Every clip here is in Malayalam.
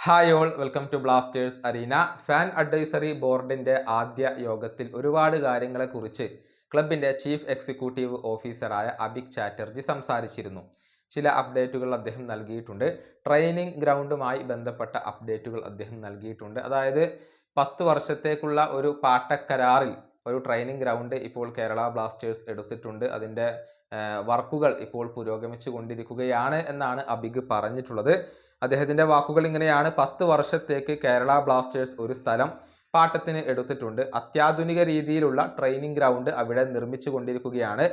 Hi all, welcome to Blasters arena. Fan advisory ബോർഡിന്റെ ആദ്യ യോഗത്തിൽ ഒരുപാട് കാര്യങ്ങളെക്കുറിച്ച് ക്ലബിന്റെ ചീഫ് എക്സിക്യൂട്ടീവ് ഓഫീസറായ അഭിക് ചാറ്റർജി സംസാരിച്ചിരുന്നു. ചില അപ്ഡേറ്റുകൾ അദ്ദേഹം നൽകിയിട്ടുണ്ട്. ട്രെയിനിങ് ഗ്രൗണ്ടുമായി ബന്ധപ്പെട്ട അപ്ഡേറ്റുകൾ അദ്ദേഹം നൽകിയിട്ടുണ്ട്. അതായത് 10 വർഷത്തേക്കുള്ള ഒരു പാട്ടക്കരാറിൽ ഒരു ട്രെയിനിങ് ഗ്രൗണ്ട് ഇപ്പോൾ കേരള ബ്ലാസ്റ്റേഴ്സ് എടുത്തിട്ടുണ്ട്. അതിൻ്റെ വർക്കുകൾ ഇപ്പോൾ പുരോഗമിച്ചു കൊണ്ടിരിക്കുകയാണ് എന്നാണ് അഭിക് പറഞ്ഞിട്ടുള്ളത്. അദ്ദേഹത്തിൻ്റെ വാക്കുകൾ ഇങ്ങനെയാണ്: 10 വർഷത്തേക്ക് കേരള ബ്ലാസ്റ്റേഴ്സ് ഒരു സ്ഥലം പാട്ടത്തിന് എടുത്തിട്ടുണ്ട്. അത്യാധുനിക രീതിയിലുള്ള ട്രെയിനിങ് ഗ്രൗണ്ട് അവിടെ നിർമ്മിച്ചു കൊണ്ടിരിക്കുകയാണ്.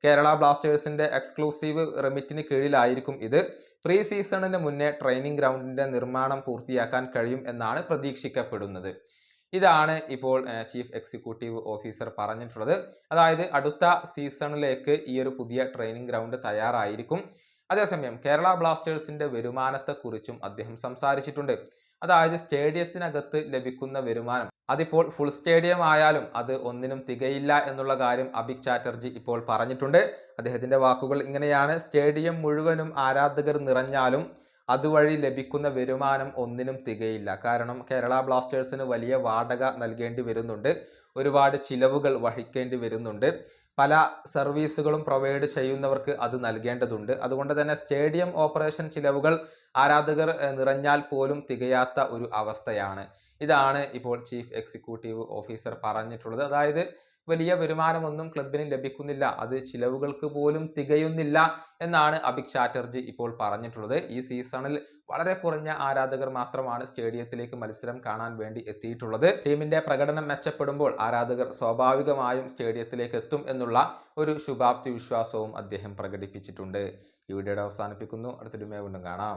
കേരള ബ്ലാസ്റ്റേഴ്സിൻ്റെ എക്സ്ക്ലൂസീവ് റെമിറ്റിന് കീഴിലായിരിക്കും ഇത്. പ്രീ സീസണിന് മുന്നേ ട്രെയിനിങ് ഗ്രൗണ്ടിൻ്റെ നിർമ്മാണം പൂർത്തിയാക്കാൻ കഴിയും എന്നാണ് പ്രതീക്ഷിക്കപ്പെടുന്നത്. ഇതാണ് ഇപ്പോൾ ചീഫ് എക്സിക്യൂട്ടീവ് ഓഫീസർ പറഞ്ഞിട്ടുള്ളത്. അതായത് അടുത്ത സീസണിലേക്ക് ഈ ഒരു പുതിയ ട്രെയിനിങ് ഗ്രൗണ്ട് തയ്യാറായിരിക്കും. അതേസമയം കേരള ബ്ലാസ്റ്റേഴ്സിന്റെ വരുമാനത്തെക്കുറിച്ചും അദ്ദേഹം സംസാരിച്ചിട്ടുണ്ട്. അതായത് സ്റ്റേഡിയത്തിനകത്ത് ലഭിക്കുന്ന വരുമാനം അതിപ്പോൾ ഫുൾ സ്റ്റേഡിയം ആയാലും അത് ഒന്നിനും തികയില്ല എന്നുള്ള കാര്യം അഭിക് ചാറ്റർജി ഇപ്പോൾ പറഞ്ഞിട്ടുണ്ട്. അദ്ദേഹത്തിന്റെ വാക്കുകൾ ഇങ്ങനെയാണ്: സ്റ്റേഡിയം മുഴുവനും ആരാധകർ നിറഞ്ഞാലും അതുവഴി ലഭിക്കുന്ന വരുമാനം ഒന്നിനും തികയില്ല. കാരണം കേരള ബ്ലാസ്റ്റേഴ്സിന് വലിയ വാടക നൽകേണ്ടി വരുന്നുണ്ട്, ഒരുപാട് ചിലവുകൾ വഹിക്കേണ്ടി വരുന്നുണ്ട്, പല സർവീസുകളും പ്രൊവൈഡ് ചെയ്യുന്നവർക്ക് അത് നൽകേണ്ടതുണ്ട്. അതുകൊണ്ട് തന്നെ സ്റ്റേഡിയം ഓപ്പറേഷൻ ചിലവുകൾ ആരാധകർ നിറഞ്ഞാൽ പോലും തികയാത്ത ഒരു അവസ്ഥയാണ്. ഇതാണ് ഇപ്പോൾ ചീഫ് എക്സിക്യൂട്ടീവ് ഓഫീസർ പറഞ്ഞിട്ടുള്ളത്. അതായത് വലിയ വരുമാനമൊന്നും ക്ലബിന് ലഭിക്കുന്നില്ല, അത് ചിലവുകൾക്ക് പോലും തികയുന്നില്ല എന്നാണ് അഭിക് ചാറ്റർജി ഇപ്പോൾ പറഞ്ഞിട്ടുള്ളത്. ഈ സീസണിൽ വളരെ കുറഞ്ഞ ആരാധകർ മാത്രമാണ് സ്റ്റേഡിയത്തിലേക്ക് മത്സരം കാണാൻ വേണ്ടി എത്തിയിട്ടുള്ളത്. ടീമിന്റെ പ്രകടനം മെച്ചപ്പെടുമ്പോൾ ആരാധകർ സ്വാഭാവികമായും സ്റ്റേഡിയത്തിലേക്ക് എത്തും എന്നുള്ള ഒരു ശുഭാപ്തി വിശ്വാസവും അദ്ദേഹം പ്രകടിപ്പിച്ചിട്ടുണ്ട്. ഈ വീഡിയോയുടെ അവസാനിപ്പിക്കുന്നു. അടുത്തൊരു വീണ്ടും കാണാം.